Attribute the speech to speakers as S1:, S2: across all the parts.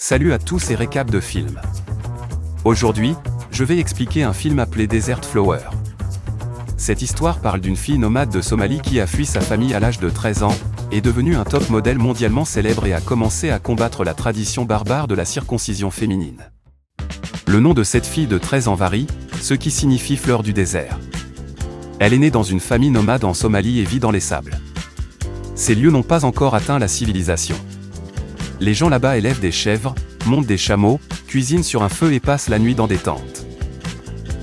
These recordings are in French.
S1: Salut à tous et récap de film. Aujourd'hui, je vais expliquer un film appelé Desert Flower. Cette histoire parle d'une fille nomade de Somalie qui a fui sa famille à l'âge de 13 ans, est devenue un top modèle mondialement célèbre et a commencé à combattre la tradition barbare de la circoncision féminine. Le nom de cette fille de 13 ans varie, ce qui signifie fleur du désert. Elle est née dans une famille nomade en Somalie et vit dans les sables. Ces lieux n'ont pas encore atteint la civilisation. Les gens là-bas élèvent des chèvres, montent des chameaux, cuisinent sur un feu et passent la nuit dans des tentes.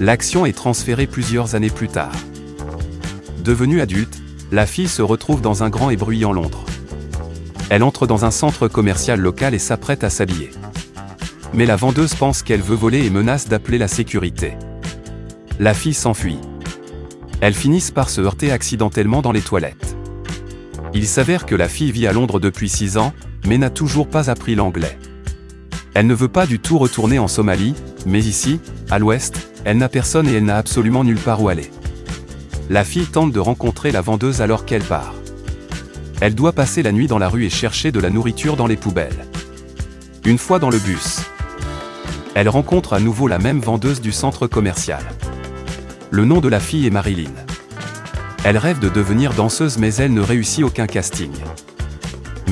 S1: L'action est transférée plusieurs années plus tard. Devenue adulte, la fille se retrouve dans un grand et bruyant Londres. Elle entre dans un centre commercial local et s'apprête à s'habiller. Mais la vendeuse pense qu'elle veut voler et menace d'appeler la sécurité. La fille s'enfuit. Elles finissent par se heurter accidentellement dans les toilettes. Il s'avère que la fille vit à Londres depuis 6 ans, mais n'a toujours pas appris l'anglais. Elle ne veut pas du tout retourner en Somalie, mais ici, à l'ouest, elle n'a personne et elle n'a absolument nulle part où aller. La fille tente de rencontrer la vendeuse alors qu'elle part. Elle doit passer la nuit dans la rue et chercher de la nourriture dans les poubelles. Une fois dans le bus, elle rencontre à nouveau la même vendeuse du centre commercial. Le nom de la fille est Marilyn. Elle rêve de devenir danseuse mais elle ne réussit aucun casting.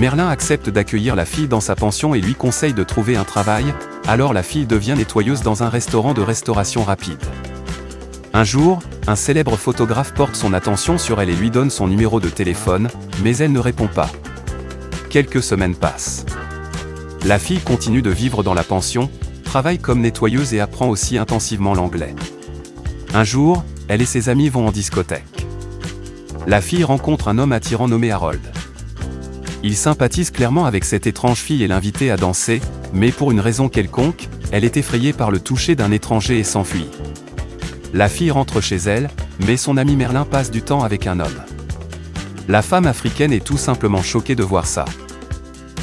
S1: Merlin accepte d'accueillir la fille dans sa pension et lui conseille de trouver un travail, alors la fille devient nettoyeuse dans un restaurant de restauration rapide. Un jour, un célèbre photographe porte son attention sur elle et lui donne son numéro de téléphone, mais elle ne répond pas. Quelques semaines passent. La fille continue de vivre dans la pension, travaille comme nettoyeuse et apprend aussi intensivement l'anglais. Un jour, elle et ses amis vont en discothèque. La fille rencontre un homme attirant nommé Harold. Il sympathise clairement avec cette étrange fille et l'invite à danser, mais pour une raison quelconque, elle est effrayée par le toucher d'un étranger et s'enfuit. La fille rentre chez elle, mais son ami Merlin passe du temps avec un homme. La femme africaine est tout simplement choquée de voir ça.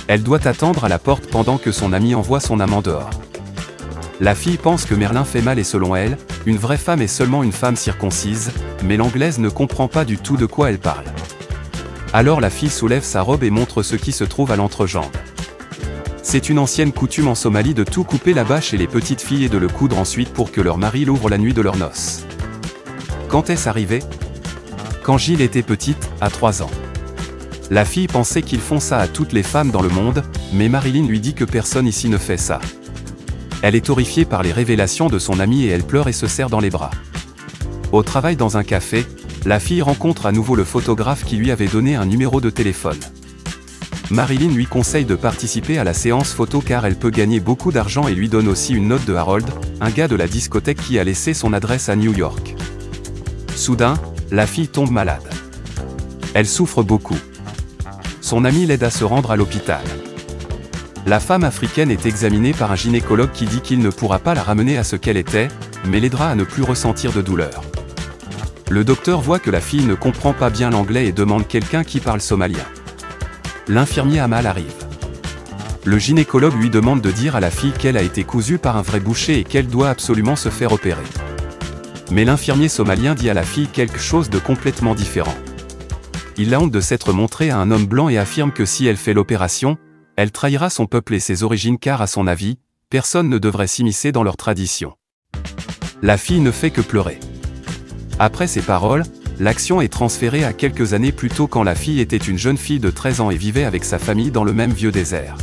S1: Elle doit attendre à la porte pendant que son ami envoie son amant dehors. La fille pense que Merlin fait mal et selon elle, une vraie femme est seulement une femme circoncise, mais l'anglaise ne comprend pas du tout de quoi elle parle. Alors la fille soulève sa robe et montre ce qui se trouve à l'entrejambe. C'est une ancienne coutume en Somalie de tout couper là-bas chez les petites filles et de le coudre ensuite pour que leur mari l'ouvre la nuit de leurs noces. Quand est-ce arrivé? Quand Gilles était petite, à 3 ans. La fille pensait qu'ils font ça à toutes les femmes dans le monde, mais Marilyn lui dit que personne ici ne fait ça. Elle est horrifiée par les révélations de son amie et elle pleure et se serre dans les bras. Au travail dans un café, la fille rencontre à nouveau le photographe qui lui avait donné un numéro de téléphone. Marilyn lui conseille de participer à la séance photo car elle peut gagner beaucoup d'argent et lui donne aussi une note de Harold, un gars de la discothèque qui a laissé son adresse à New York. Soudain, la fille tombe malade. Elle souffre beaucoup. Son ami l'aide à se rendre à l'hôpital. La femme africaine est examinée par un gynécologue qui dit qu'il ne pourra pas la ramener à ce qu'elle était, mais l'aidera à ne plus ressentir de douleur. Le docteur voit que la fille ne comprend pas bien l'anglais et demande quelqu'un qui parle somalien. L'infirmier Amal arrive. Le gynécologue lui demande de dire à la fille qu'elle a été cousue par un vrai boucher et qu'elle doit absolument se faire opérer. Mais l'infirmier somalien dit à la fille quelque chose de complètement différent. Il a honte de s'être montré à un homme blanc et affirme que si elle fait l'opération, elle trahira son peuple et ses origines car à son avis, personne ne devrait s'immiscer dans leurs traditions. La fille ne fait que pleurer. Après ces paroles, l'action est transférée à quelques années plus tôt quand la fille était une jeune fille de 13 ans et vivait avec sa famille dans le même vieux désert.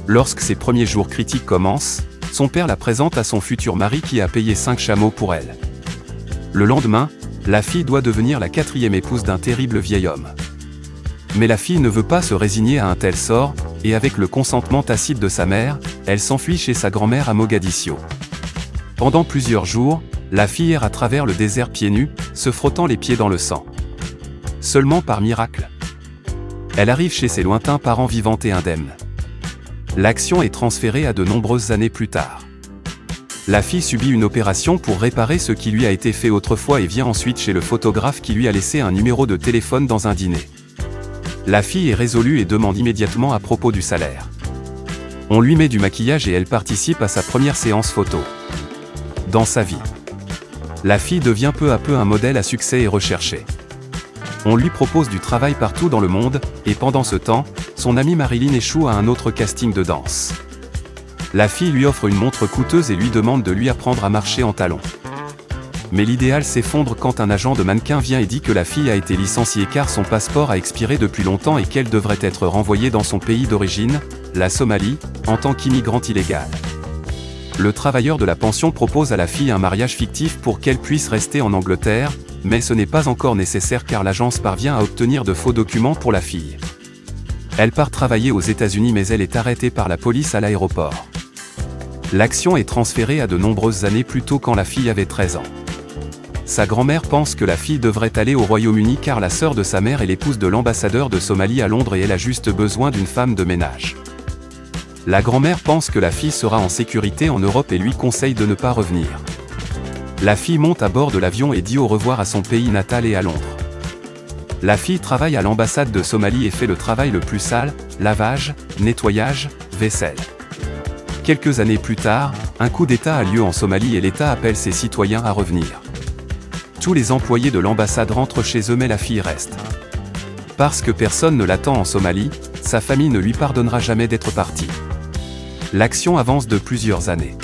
S1: Lorsque ses premiers jours critiques commencent, son père la présente à son futur mari qui a payé 5 chameaux pour elle. Le lendemain, la fille doit devenir la 4e épouse d'un terrible vieil homme. Mais la fille ne veut pas se résigner à un tel sort, et avec le consentement tacite de sa mère, elle s'enfuit chez sa grand-mère à Mogadiscio. Pendant plusieurs jours, la fille erre à travers le désert pieds nus, se frottant les pieds dans le sang. Seulement par miracle, elle arrive chez ses lointains parents vivants et indemnes. L'action est transférée à de nombreuses années plus tard. La fille subit une opération pour réparer ce qui lui a été fait autrefois et vient ensuite chez le photographe qui lui a laissé un numéro de téléphone dans un dîner. La fille est résolue et demande immédiatement à propos du salaire. On lui met du maquillage et elle participe à sa première séance photo. Dans sa vie, la fille devient peu à peu un modèle à succès et recherché. On lui propose du travail partout dans le monde, et pendant ce temps, son amie Marilyn échoue à un autre casting de danse. La fille lui offre une montre coûteuse et lui demande de lui apprendre à marcher en talons. Mais l'idéal s'effondre quand un agent de mannequin vient et dit que la fille a été licenciée car son passeport a expiré depuis longtemps et qu'elle devrait être renvoyée dans son pays d'origine, la Somalie, en tant qu'immigrante illégale. Le travailleur de la pension propose à la fille un mariage fictif pour qu'elle puisse rester en Angleterre, mais ce n'est pas encore nécessaire car l'agence parvient à obtenir de faux documents pour la fille. Elle part travailler aux États-Unis mais elle est arrêtée par la police à l'aéroport. L'action est transférée à de nombreuses années plus tôt quand la fille avait 13 ans. Sa grand-mère pense que la fille devrait aller au Royaume-Uni car la sœur de sa mère est l'épouse de l'ambassadeur de Somalie à Londres et elle a juste besoin d'une femme de ménage. La grand-mère pense que la fille sera en sécurité en Europe et lui conseille de ne pas revenir. La fille monte à bord de l'avion et dit au revoir à son pays natal et à Londres. La fille travaille à l'ambassade de Somalie et fait le travail le plus sale, lavage, nettoyage, vaisselle. Quelques années plus tard, un coup d'État a lieu en Somalie et l'État appelle ses citoyens à revenir. Tous les employés de l'ambassade rentrent chez eux mais la fille reste. Parce que personne ne l'attend en Somalie, sa famille ne lui pardonnera jamais d'être partie. L'action avance de plusieurs années.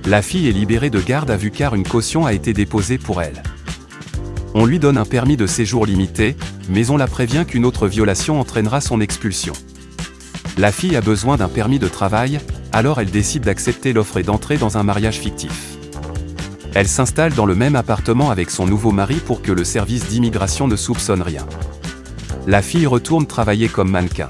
S1: La fille est libérée de garde à vue car une caution a été déposée pour elle. On lui donne un permis de séjour limité, mais on la prévient qu'une autre violation entraînera son expulsion. La fille a besoin d'un permis de travail, alors elle décide d'accepter l'offre et d'entrer dans un mariage fictif. Elle s'installe dans le même appartement avec son nouveau mari pour que le service d'immigration ne soupçonne rien. La fille retourne travailler comme mannequin.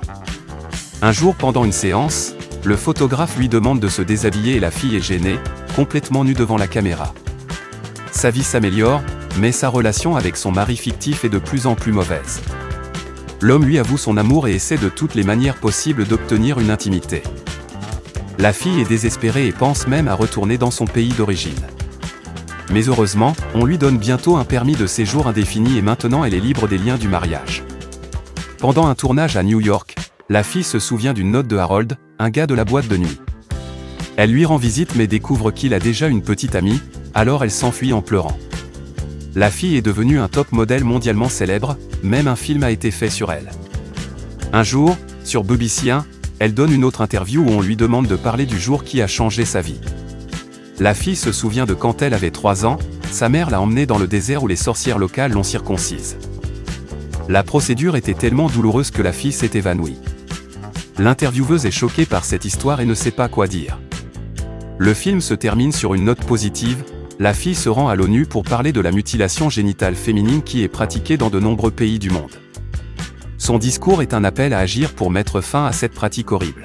S1: Un jour pendant une séance, le photographe lui demande de se déshabiller et la fille est gênée, complètement nue devant la caméra. Sa vie s'améliore, mais sa relation avec son mari fictif est de plus en plus mauvaise. L'homme lui avoue son amour et essaie de toutes les manières possibles d'obtenir une intimité. La fille est désespérée et pense même à retourner dans son pays d'origine. Mais heureusement, on lui donne bientôt un permis de séjour indéfini et maintenant elle est libre des liens du mariage. Pendant un tournage à New York, la fille se souvient d'une note de Harold, un gars de la boîte de nuit. Elle lui rend visite mais découvre qu'il a déjà une petite amie, alors elle s'enfuit en pleurant. La fille est devenue un top modèle mondialement célèbre, même un film a été fait sur elle. Un jour, sur BBC 1, elle donne une autre interview où on lui demande de parler du jour qui a changé sa vie. La fille se souvient de quand elle avait 3 ans, sa mère l'a emmenée dans le désert où les sorcières locales l'ont circoncise. La procédure était tellement douloureuse que la fille s'est évanouie. L'intervieweuse est choquée par cette histoire et ne sait pas quoi dire. Le film se termine sur une note positive. La fille se rend à l'ONU pour parler de la mutilation génitale féminine qui est pratiquée dans de nombreux pays du monde. Son discours est un appel à agir pour mettre fin à cette pratique horrible.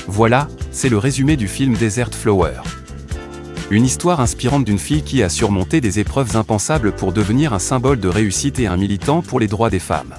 S1: Voilà, c'est le résumé du film Desert Flower. Une histoire inspirante d'une fille qui a surmonté des épreuves impensables pour devenir un symbole de réussite et un militant pour les droits des femmes.